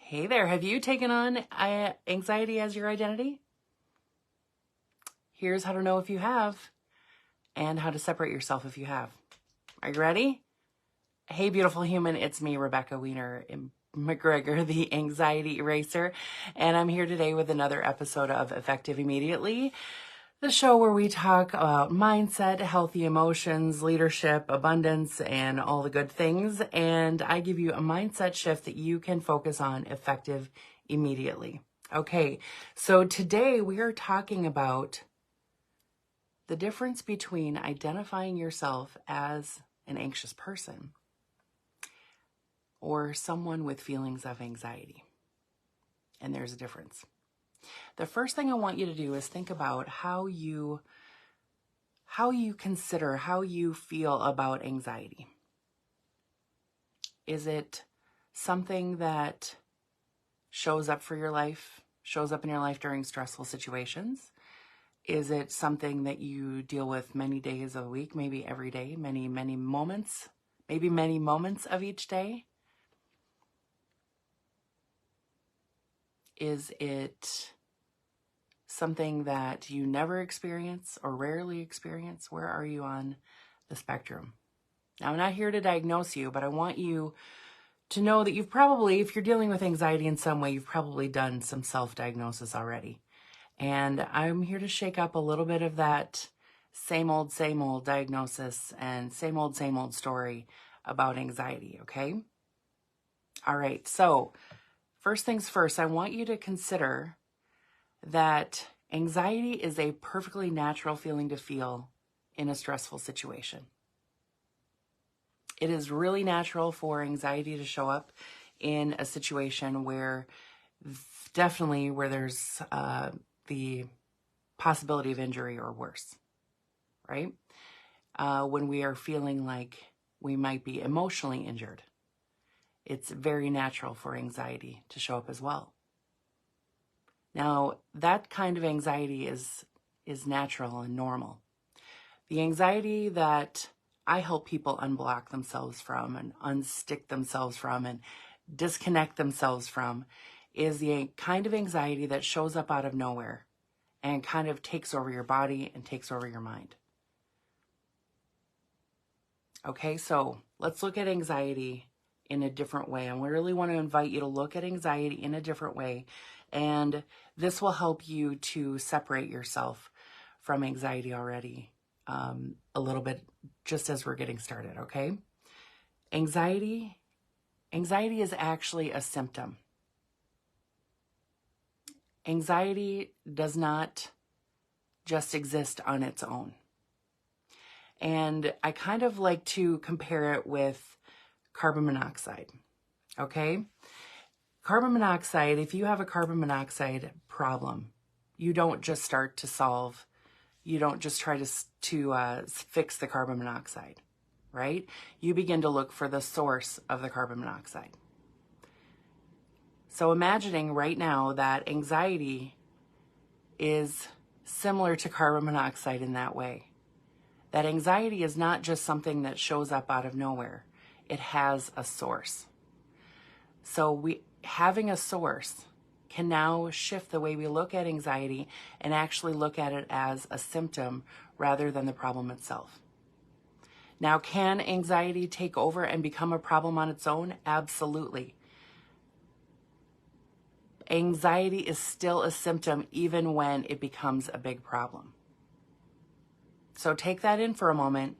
Hey there, have you taken on anxiety as your identity? Here's how to know if you have and how to separate yourself if you have. Are you ready? Hey, beautiful human, it's me, Rebecca Weiner McGregor, the Anxiety Eraser, and I'm here today with another episode of Effective Immediately, the show where we talk about mindset, healthy emotions, leadership, abundance, and all the good things. And I give you a mindset shift that you can focus on effective immediately. Okay, so today we are talking about the difference between identifying yourself as an anxious person or someone with feelings of anxiety. And there's a difference. The first thing I want you to do is think about how you consider, how you feel about anxiety. Is it something that shows up in your life during stressful situations? Is it something that you deal with many days of the week, maybe every day, many moments of each day? Is it something that you never experience or rarely experience? Where are you on the spectrum? Now, I'm not here to diagnose you, but I want you to know that you've probably, if you're dealing with anxiety in some way, you've probably done some self-diagnosis already. And I'm here to shake up a little bit of that same old diagnosis and same old story about anxiety, okay? All right, so first things first, I want you to consider that anxiety is a perfectly natural feeling to feel in a stressful situation. It is really natural for anxiety to show up in a situation where there's the possibility of injury or worse, right? When we are feeling like we might be emotionally injured, it's very natural for anxiety to show up as well. Now, that kind of anxiety is natural and normal. The anxiety that I help people unblock themselves from and unstick themselves from and disconnect themselves from is the kind of anxiety that shows up out of nowhere and kind of takes over your body and takes over your mind. Okay, so let's look at anxiety in a different way. And we really want to invite you to look at anxiety in a different way. And this will help you to separate yourself from anxiety already a little bit, just as we're getting started, okay? Anxiety is actually a symptom. Anxiety does not just exist on its own. And I kind of like to compare it with carbon monoxide, okay? Carbon monoxide, if you have a carbon monoxide problem, you don't just start to solve, you don't just try to fix the carbon monoxide, right? You begin to look for the source of the carbon monoxide. So imagining right now that anxiety is similar to carbon monoxide in that way. That anxiety is not just something that shows up out of nowhere. It has a source. So having a source can now shift the way we look at anxiety and actually look at it as a symptom rather than the problem itself. Now, can anxiety take over and become a problem on its own? Absolutely. Anxiety is still a symptom even when it becomes a big problem. So take that in for a moment,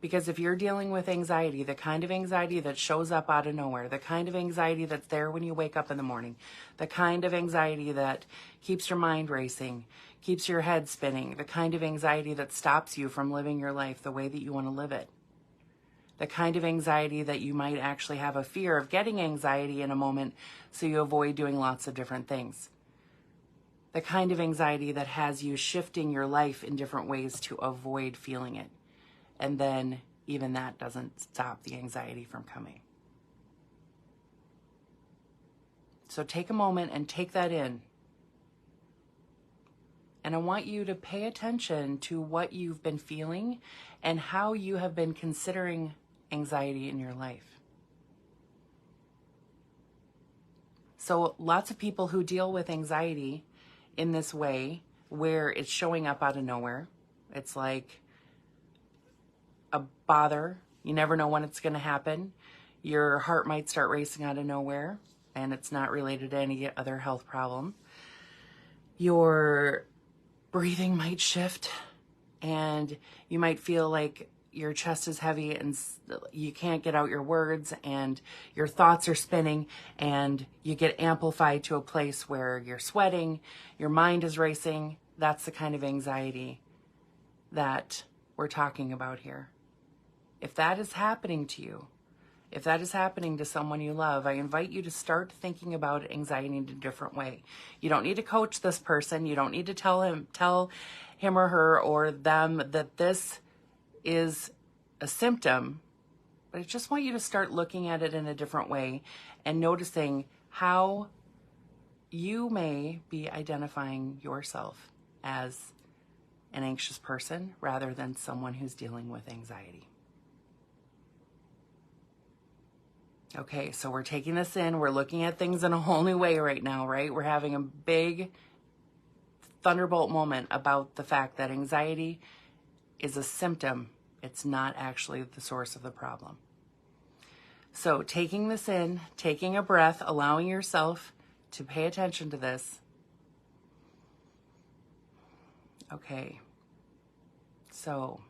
because if you're dealing with anxiety, the kind of anxiety that shows up out of nowhere, the kind of anxiety that's there when you wake up in the morning, the kind of anxiety that keeps your mind racing, keeps your head spinning, the kind of anxiety that stops you from living your life the way that you want to live it, the kind of anxiety that you might actually have a fear of getting anxiety in a moment, so you avoid doing lots of different things. The kind of anxiety that has you shifting your life in different ways to avoid feeling it. And then even that doesn't stop the anxiety from coming. So take a moment and take that in. And I want you to pay attention to what you've been feeling and how you have been considering anxiety in your life. So lots of people who deal with anxiety in this way, where it's showing up out of nowhere, it's like a bother. You never know when it's going to happen. Your heart might start racing out of nowhere, and it's not related to any other health problem. Your breathing might shift, and you might feel like your chest is heavy and you can't get out your words, and your thoughts are spinning, and you get amplified to a place where you're sweating, your mind is racing. That's the kind of anxiety that we're talking about here. If that is happening to you, if that is happening to someone you love, I invite you to start thinking about anxiety in a different way. You don't need to coach this person. You don't need to tell him or her or them that this is a symptom, but I just want you to start looking at it in a different way and noticing how you may be identifying yourself as an anxious person rather than someone who's dealing with anxiety. Okay, so we're taking this in. We're looking at things in a whole new way right now, right? We're having a big thunderbolt moment about the fact that anxiety is a symptom. It's not actually the source of the problem. So taking this in, taking a breath, allowing yourself to pay attention to this. Okay, so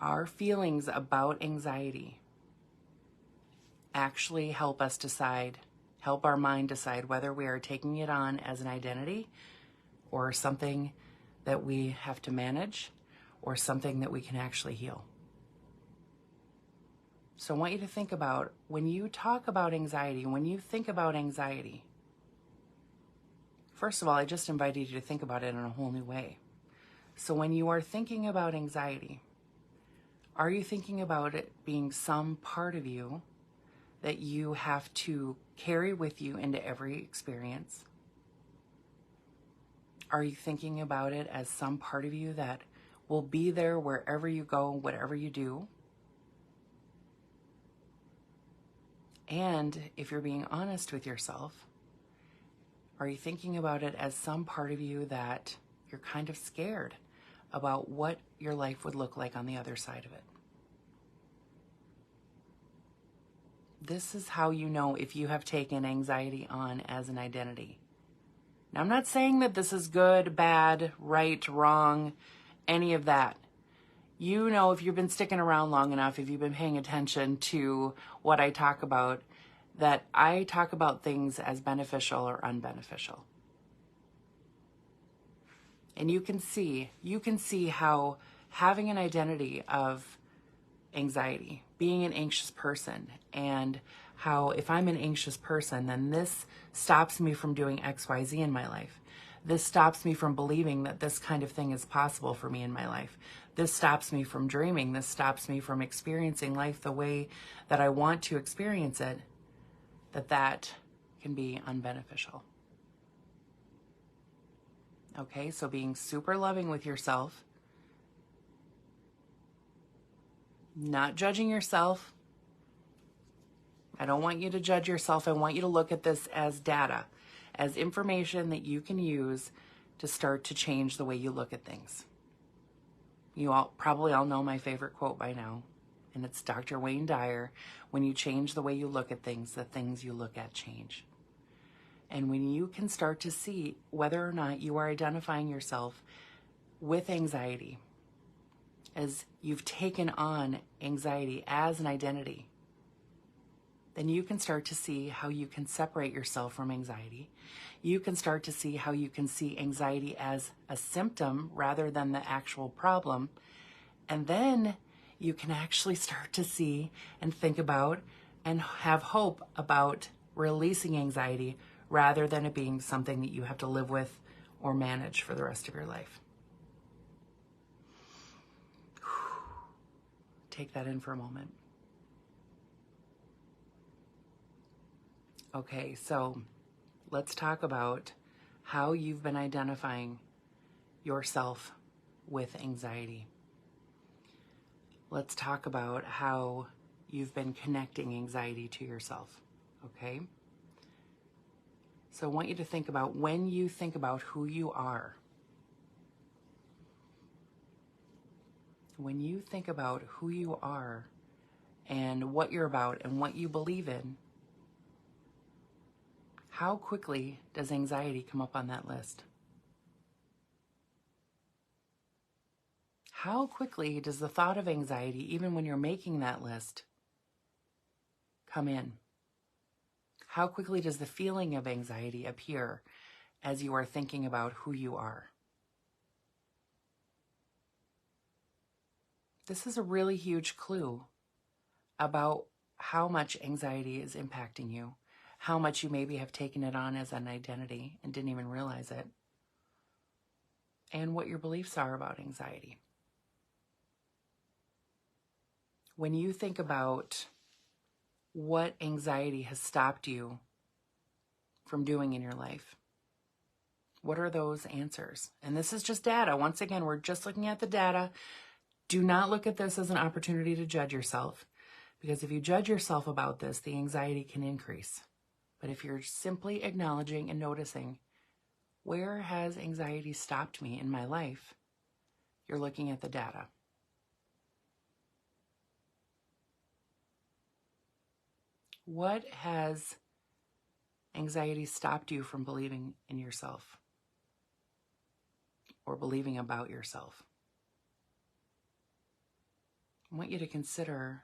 our feelings about anxiety actually help us decide, help our mind decide whether we are taking it on as an identity or something that we have to manage or something that we can actually heal. So I want you to think about, when you talk about anxiety, when you think about anxiety, first of all, I just invited you to think about it in a whole new way. So when you are thinking about anxiety, are you thinking about it being some part of you that you have to carry with you into every experience? Are you thinking about it as some part of you that will be there wherever you go, whatever you do? And if you're being honest with yourself, are you thinking about it as some part of you that you're kind of scared about what your life would look like on the other side of it? This is how you know if you have taken anxiety on as an identity. Now, I'm not saying that this is good, bad, right, wrong, any of that. You know, if you've been sticking around long enough, if you've been paying attention to what I talk about, that I talk about things as beneficial or unbeneficial. And you can see how having an identity of anxiety, being an anxious person, and how if I'm an anxious person, then this stops me from doing XYZ in my life. This stops me from believing that this kind of thing is possible for me in my life. This stops me from dreaming. This stops me from experiencing life the way that I want to experience it, that can be unbeneficial. Okay, so being super loving with yourself, not judging yourself. I don't want you to judge yourself. I want you to look at this as data, as information that you can use to start to change the way you look at things. You all probably all know my favorite quote by now, and it's Dr. Wayne Dyer: when you change the way you look at things, the things you look at change. And when you can start to see whether or not you are identifying yourself with anxiety, as you've taken on anxiety as an identity, then you can start to see how you can separate yourself from anxiety. You can start to see how you can see anxiety as a symptom rather than the actual problem. And then you can actually start to see and think about and have hope about releasing anxiety rather than it being something that you have to live with or manage for the rest of your life. Take that in for a moment. Okay, so let's talk about how you've been identifying yourself with anxiety. Let's talk about how you've been connecting anxiety to yourself. okay? So I want you to think about when you think about who you are. When you think about who you are and what you're about and what you believe in, how quickly does anxiety come up on that list? How quickly does the thought of anxiety, even when you're making that list, come in? How quickly does the feeling of anxiety appear as you are thinking about who you are? This is a really huge clue about how much anxiety is impacting you, how much you maybe have taken it on as an identity and didn't even realize it, and what your beliefs are about anxiety. When you think about what anxiety has stopped you from doing in your life, what are those answers? And this is just data. Once again, we're just looking at the data. Do not look at this as an opportunity to judge yourself, because if you judge yourself about this, the anxiety can increase. But if you're simply acknowledging and noticing, where has anxiety stopped me in my life? You're looking at the data. What has anxiety stopped you from believing in yourself or believing about yourself? I want you to consider,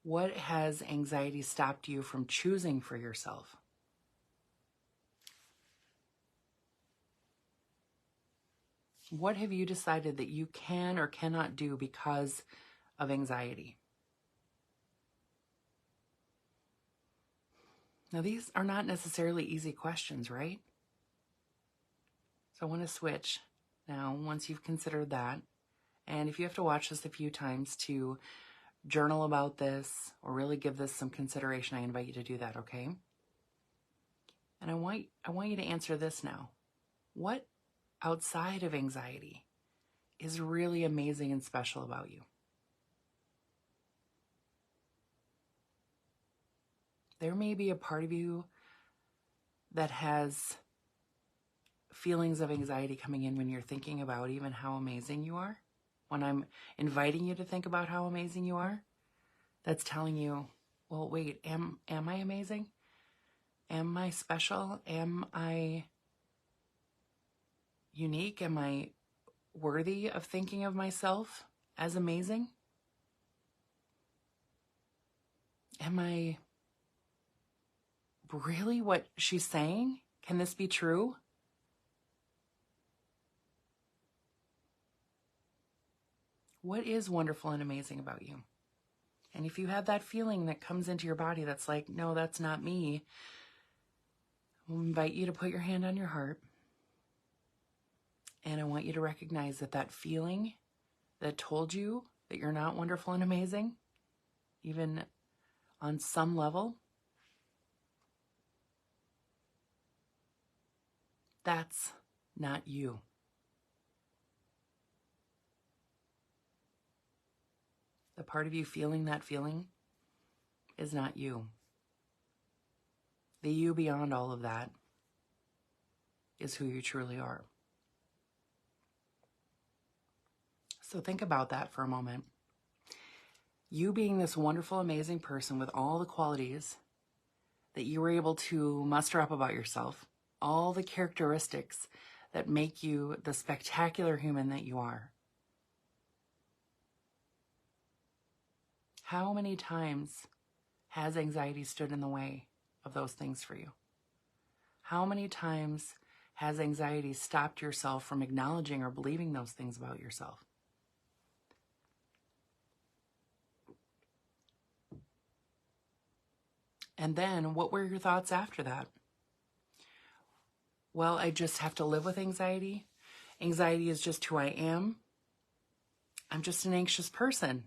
what has anxiety stopped you from choosing for yourself? What have you decided that you can or cannot do because of anxiety? Now, these are not necessarily easy questions, right? So I want to switch now, once you've considered that. And if you have to watch this a few times to journal about this or really give this some consideration, I invite you to do that, okay? And I want you to answer this now. What outside of anxiety is really amazing and special about you? There may be a part of you that has feelings of anxiety coming in when you're thinking about even how amazing you are. When I'm inviting you to think about how amazing you are, that's telling you, well, wait, am I amazing? Am I special? Am I unique? Am I worthy of thinking of myself as amazing? Am I really what she's saying? Can this be true? What is wonderful and amazing about you? And if you have that feeling that comes into your body that's like, no, that's not me, I'll invite you to put your hand on your heart. And I want you to recognize that that feeling that told you that you're not wonderful and amazing, even on some level, that's not you. The part of you feeling that feeling is not you. The you beyond all of that is who you truly are. So think about that for a moment. You being this wonderful, amazing person with all the qualities that you were able to muster up about yourself, all the characteristics that make you the spectacular human that you are. How many times has anxiety stood in the way of those things for you? How many times has anxiety stopped yourself from acknowledging or believing those things about yourself? And then what were your thoughts after that? Well, I just have to live with anxiety. Anxiety is just who I am. I'm just an anxious person.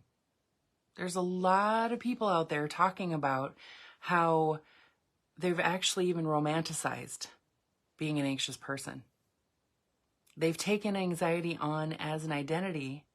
There's a lot of people out there talking about how they've actually even romanticized being an anxious person. They've taken anxiety on as an identity